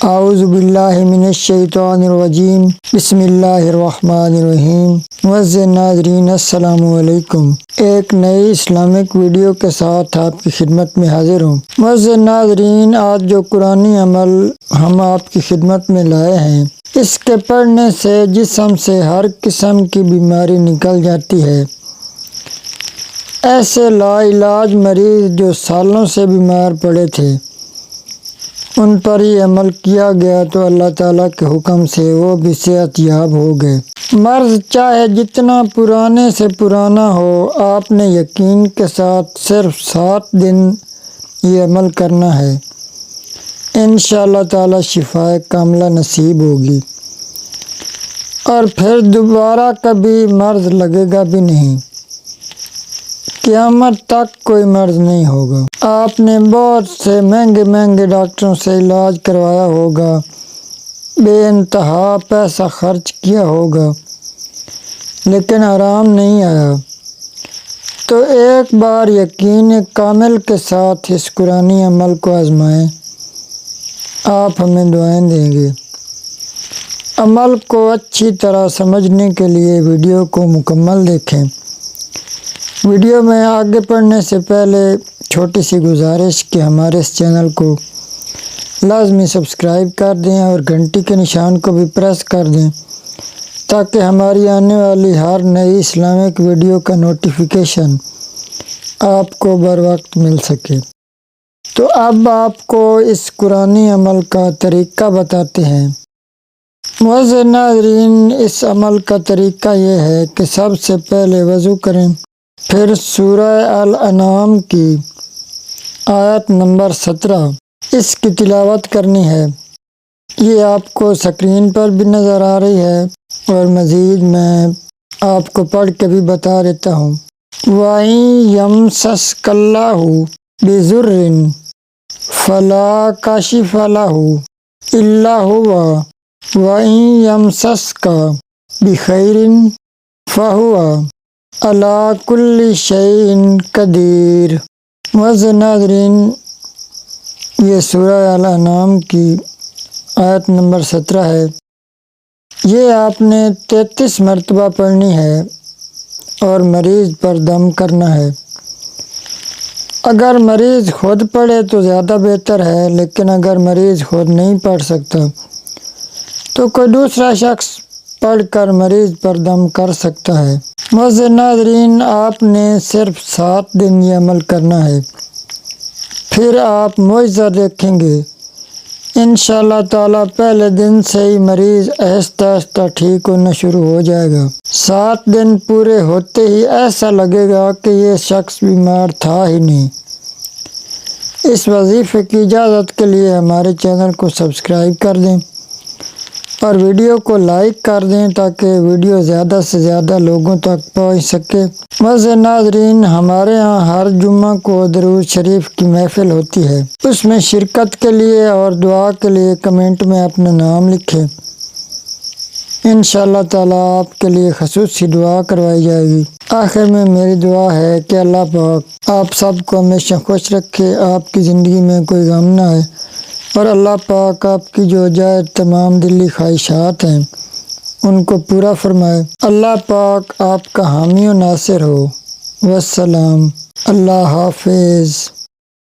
اعوذ باللہ من الشیطان الرجیم بسم اللہ الرحمن الرحیم۔ معزز ناظرین السلام علیکم، ایک نئی اسلامک ویڈیو کے ساتھ آپ کی خدمت میں حاضر ہوں۔ معزز ناظرین، آج جو قرآنی عمل ہم آپ کی خدمت میں لائے ہیں، اس کے پڑھنے سے جسم سے ہر قسم کی بیماری نکل جاتی ہے۔ ایسے لا علاج مریض جو سالوں سے بیمار پڑے تھے، ان پر ہی عمل کیا گیا تو اللہ تعالیٰ کے حکم سے وہ بھی صحت یاب ہو گئے۔ مرض چاہے جتنا پرانے سے پرانا ہو، آپ نے یقین کے ساتھ صرف 7 دن یہ عمل کرنا ہے، انشاءاللہ تعالیٰ شفا کاملہ نصیب ہوگی، اور پھر دوبارہ کبھی مرض لگے گا بھی نہیں، قیامت تک کوئی مرض نہیں ہوگا۔ آپ نے بہت سے مہنگے ڈاکٹروں سے علاج کروایا ہوگا، بے انتہا پیسہ خرچ کیا ہوگا، لیکن آرام نہیں آیا۔ تو ایک بار یقین کامل کے ساتھ اس قرآنی عمل کو آزمائیں، آپ ہمیں دعائیں دیں گے۔ عمل کو اچھی طرح سمجھنے کے لیے ویڈیو کو مکمل دیکھیں۔ ویڈیو میں آگے پڑھنے سے پہلے چھوٹی سی گزارش کہ ہمارے اس چینل کو لازمی سبسکرائب کر دیں اور گھنٹی کے نشان کو بھی پریس کر دیں، تاکہ ہماری آنے والی ہر نئی اسلامک ویڈیو کا نوٹیفیکیشن آپ کو بر وقت مل سکے۔ تو اب آپ کو اس قرآنی عمل کا طریقہ بتاتے ہیں۔ معزز ناظرین، اس عمل کا طریقہ یہ ہے کہ سب سے پہلے وضو کریں، پھر سورہ الانعام کی آیت نمبر 17 اس کی تلاوت کرنی ہے۔ یہ آپ کو سکرین پر بھی نظر آ رہی ہے، اور مزید میں آپ کو پڑھ کے بھی بتا دیتا ہوں۔ وَإِن يَمْسَسْكَ اللَّهُ بِضُرٍّ فَلَا كَاشِفَ لَهُ إِلَّا هُوَ وَإِن يَمْسَسْكَ بِخَيْرٍ فَهُوَ عَلَى كُلِّ شَيْءٍ قَدِيرٌ۔ معزز ناظرین، یہ سورہ الانعام کی آیت نمبر 17 ہے۔ یہ آپ نے 33 مرتبہ پڑھنی ہے اور مریض پر دم کرنا ہے۔ اگر مریض خود پڑھے تو زیادہ بہتر ہے، لیکن اگر مریض خود نہیں پڑھ سکتا تو کوئی دوسرا شخص پڑھ کر مریض پر دم کر سکتا ہے۔ معزز ناظرین، آپ نے صرف 7 دن یہ عمل کرنا ہے، پھر آپ معجزہ دیکھیں گے۔ انشاءاللہ تعالیٰ پہلے دن سے ہی مریض آہستہ آہستہ ٹھیک ہونا شروع ہو جائے گا۔ 7 دن پورے ہوتے ہی ایسا لگے گا کہ یہ شخص بیمار تھا ہی نہیں۔ اس وظیفے کی اجازت کے لیے ہمارے چینل کو سبسکرائب کر دیں اور ویڈیو کو لائک کر دیں، تاکہ ویڈیو زیادہ سے زیادہ لوگوں تک پہنچ سکے۔ معزز ناظرین، ہمارے ہاں ہر جمعہ کو درود شریف کی محفل ہوتی ہے۔ اس میں شرکت کے لیے اور دعا کے لیے کمنٹ میں اپنا نام لکھیں، انشاءاللہ تعالیٰ آپ کے لیے خصوصی دعا کروائی جائے گی۔ آخر میں میری دعا ہے کہ اللہ پاک آپ سب کو ہمیشہ خوش رکھے، آپ کی زندگی میں کوئی غم نہ آئے، اور اللہ پاک آپ کی جو جائز تمام دلی خواہشات ہیں ان کو پورا فرمائے۔ اللہ پاک آپ کا حامی و ناصر ہو۔ والسلام، اللہ حافظ۔